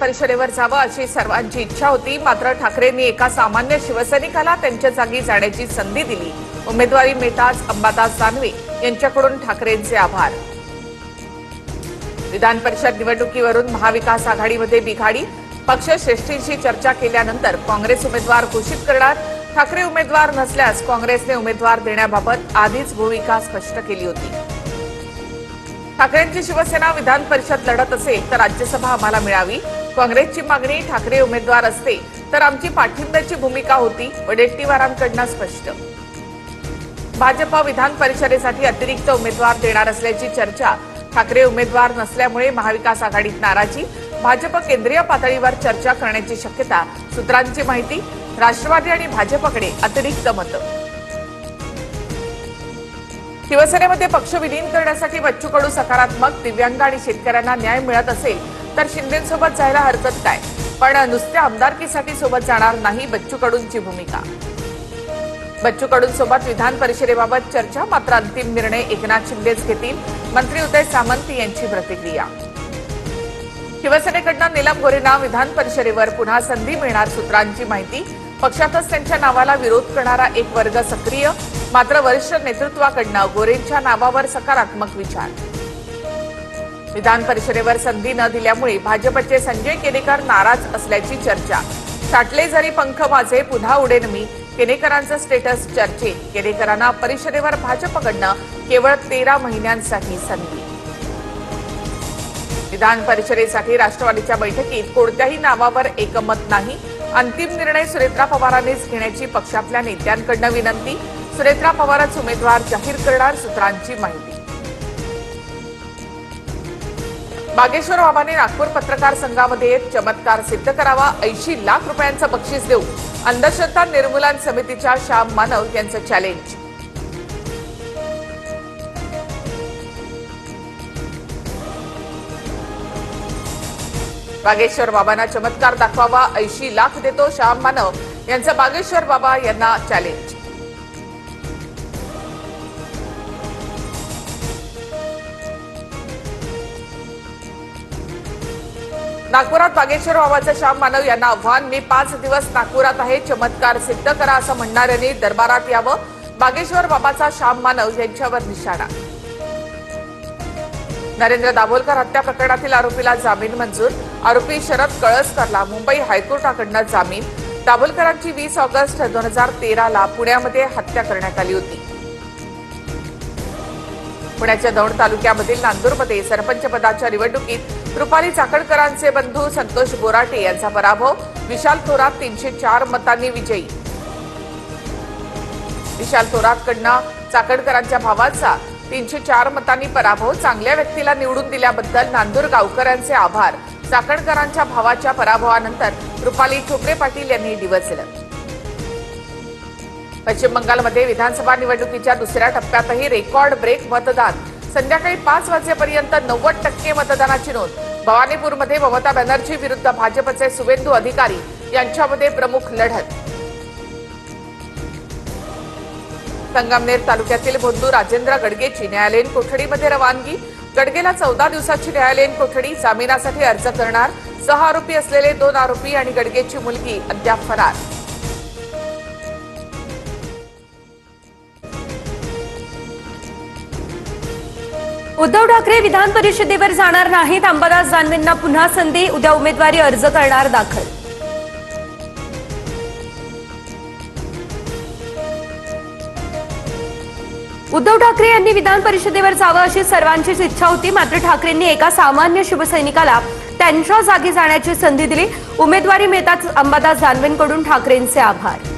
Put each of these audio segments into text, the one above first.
परिषदेवर जावं अशी सर्वांची इच्छा होती। मात्र ठाकरेंनी एका सामान्य शिवसैनिकाला त्यांच्या जागी जाण्याची संधी दिली। उमेदवारी मिळताच अंबादास दानवे यांच्याकडून ठाकरेंचे आभार। विधान परिषद निवडणुकीवरून महाविकास आघाडीमध्ये बिघाडी, पक्षश्रेष्ठींशी चर्चा केल्यानंतर काँग्रेस उमेदवार घोषित करणार। ठाकरे उमेदवार नसल्यास काँग्रेसने उमेदवार देण्याबाबत आधीच भूमिका स्पष्ट केली होती। ठाकरेंची शिवसेना विधान परिषद लढत असेल तर राज्यसभा आम्हाला मिळावी। काँग्रेसची मागणी ठाकरे उमेदवार असते तर आमची पाठिंब्याची भूमिका होती। वडेट्टीवारांकडून स्पष्ट। भाजप विधान परिषदेसाठी अतिरिक्त उमेदवार देणार असल्याची चर्चा। ठाकरे उमेदवार नसल्यामुळे महाविकास आघाडीत नाराजी। भाजप केंद्रीय पातळीवर चर्चा करण्याची शक्यता। सूत्रांची माहिती, राष्ट्रवादी आणि भाजपकडे अतिरिक्त मतं। शिवसेनेमध्ये पक्ष विलीन करण्यासाठी बच्चू कडू सकारात्मक। दिव्यांग आणि शेतकऱ्यांना न्याय मिळत असेल तर शिंदेसोबत जायला हरकत काय, पण नुसत्या आमदारकीसाठी सोबत जाणार नाही, बच्चू कडूंची भूमिका। बच्चू कडूंसोबत विधान परिषदेबाबत चर्चा, मात्र अंतिम निर्णय एकनाथ शिंदेच घेतील। मंत्री उदय सामंत यांची प्रतिक्रिया। शिवसेनेकडून नीलम गोरेंना विधान परिषदेवर पुन्हा संधी मिळणार। सूत्रांची माहिती, पक्षातच त्यांच्या नावाला विरोध करणारा एक वर्ग सक्रिय, मात्र वरिष्ठ नेतृत्वाकडून गोरेंच्या नावावर सकारात्मक विचार। विधान परिषदेवर संधी न दिल्यामुळे भाजपचे संजय केनेकर नाराज असल्याची चर्चा। छाटले जरी पंख माझे पुन्हा उडेन मी, केनेकरांचं स्टेटस चर्चेत। केनेकरांना परिषदेवर भाजपकडून केवळ 13 महिन्यांसाठी संधी। विधान परिषदेसाठी राष्ट्रवादीच्या बैठकीत कोणत्याही नावावर एकमत नाही। अंतिम निर्णय सुनेत्रा पवारांनीच घेण्याची पक्षातल्या नेत्यांकडून विनंती। सुनेत्रा पवारच उमेदवार जाहीर करणार। सूत्रांची माहिती। बागेश्वर बाबांनी नागपूर पत्रकार संघामध्ये चमत्कार सिद्ध करावा, 80 लाख रुपयांचं बक्षीस देऊ। अंधश्रद्धा निर्मूलन समितीच्या श्याम मानव यांचं चॅलेंज। बागेश्वर बाबांना चमत्कार दाखवावा, 80 लाख देतो श्याम मानव यांचं बागेश्वर बाबा यांना चॅलेंज। नागपुरात बागेश्वर बाबाचं श्याम मानव यांना आव्हान, मी 5 दिवस नागपुरात आहे, चमत्कार सिद्ध करा असं म्हणणाऱ्यांनी दरबारात यावं। बागेश्वर बाबाचा श्याम मानव यांच्यावर निशाणा। नरेंद्र दाभोलकर हत्या प्रकरणातील आरोपीला जामीन मंजूर। आरोपी शरद कळसकरला मुंबई हायकोर्टाकडून जामीन। दाभोलकरांची 20 ऑगस्ट 2013ला पुण्यामध्ये हत्या करण्यात आली होती। पुण्याच्या दौंड तालुक्यामधील नांदूरमध्ये सरपंच पदाच्या निवडणुकीत रुपाली चाकणकरांचे बंधू संतोष बोराटे यांचा पराभव। विशाल थोरात 304 मतांनी विजयी। विशाल थोरातकडून चाकणकरांच्या भावाचा 304 मतांनी पराभव। चांगल्या व्यक्तीला निवडून दिल्याबद्दल नांदूर गावकऱ्यांचे आभार। चाकणकरांच्या भावाच्या पराभवानंतर रुपाली ठोकरे पाटील यांनी डिवचलं। पश्चिम बंगालमध्ये विधानसभा निवडणुकीच्या दुसऱ्या टप्प्यातही रेकॉर्ड ब्रेक मतदान। संध्याकाळी 5 वाजेपर्यंत 90% मतदानाची नोंद। भवानीपूरमध्ये ममता बॅनर्जी विरुद्ध भाजपचे सुवेंदू अधिकारी यांच्यामध्ये प्रमुख लढत। संगमनेर तालुक्यातील बंधू राजेंद्र गडगेची न्यायालयीन कोठडीमध्ये रवानगी। गडगेला 14 दिवसाची न्यायालयीन कोठडी। जामिनासाठी अर्ज करणार। 6 आरोपी असलेले 2 आरोपी आणि गडगेची मुलगी अद्याप फरार। उद्धव ठाकरे विधान परिषदेवर जाणार नाहीत। अंबादास दानवेंना पुन्हा संधी। उद्या उमेदवारी अर्ज करणार दाखल। उद्धव ठाकरे यांनी विधान परिषदेवर जावं अशी सर्वांचीच इच्छा होती, मात्र ठाकरेंनी एका सामान्य शिवसैनिकाला त्यांच्या जागी जाण्याची संधी दिली। उमेदवारी मिळताच अंबादास दानवेंकडून ठाकरेंचे आभार।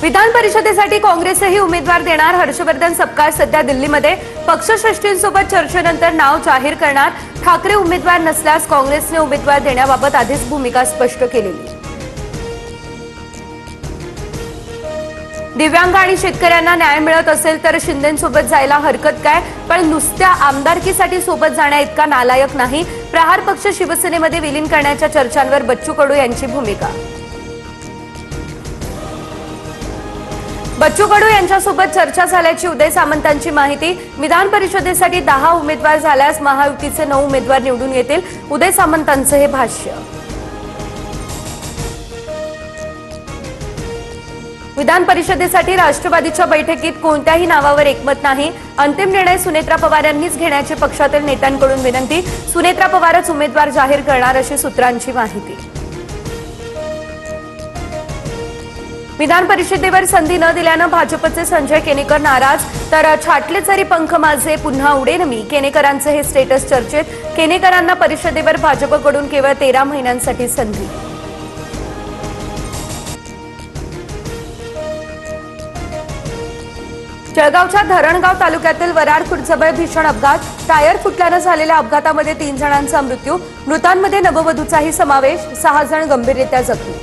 विधान परिषदेसाठी काँग्रेसही उमेदवार देणार। हर्षवर्धन सपकाळ सध्या दिल्लीमध्ये पक्षश्रेष्ठींसोबत चर्चेनंतर नाव जाहीर करणार। ठाकरे उमेदवार नसल्यास काँग्रेसने उमेदवार देण्याबाबत आधीच भूमिका स्पष्ट केलेली। दिव्यांग आणि शेतकऱ्यांना न्याय मिळत असेल तर शिंदेसोबत जायला हरकत काय, पण नुसत्या आमदारकीसाठी सोबत जाण्या इतका नालायक नाही। प्रहार पक्ष शिवसेनेमध्ये विलीन करण्याच्या चर्चांवर बच्चू कडू यांची भूमिका। बच्चू कडू यांच्यासोबत चर्चा झाल्याची उदय सामंतांची माहिती. विधान परिषदेसाठी 10 उमेदवार झाल्यास महायुतीचे 9 उमेदवार निवडून येतील. उदय सामंतांचं हे भाष्य. विधान परिषदेसाठी राष्ट्रवादीच्या बैठकीत कोणत्याही नावावर एकमत नाही. अंतिम निर्णय सुनेत्रा पवार यांनीच घेण्याची पक्षातील नेत्यांकडून विनंती. सुनेत्रा पवारच उमेदवार जाहीर करणार अशी सूत्रांची माहिती. विधान परिषदेवर संधी न दिल्यानं भाजपचे संजय केनेकर नाराज. तर छाटले जरी पंख माझे पुन्हा उडेन मी, केनेकरांचे हे स्टेटस चर्चेत. केनेकरांना परिषदेवर भाजपकडून केवळ 13 महिन्यांसाठी संधी. जळगावच्या धरणगाव तालुक्यातील वराड खुर्दजवळ भीषण अपघात. टायर फुटल्यानं झालेल्या अपघातामध्ये 3 जणांचा मृत्यू. मृतांमध्ये नववधूचाही समावेश. 6 जण गंभीररित्या जखमी.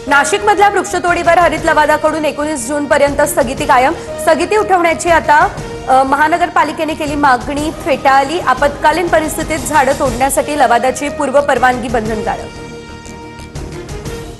नाशिकमधल्या वृक्षतोडीवर हरित लवादाकडून 19 जूनपर्यंत स्थगिती कायम. स्थगिती उठवण्याची आता महानगरपालिकेने केली मागणी फेटाळली. आपत्कालीन परिस्थितीत झाडं तोडण्यासाठी लवादाची पूर्व परवानगी बंधनकारक.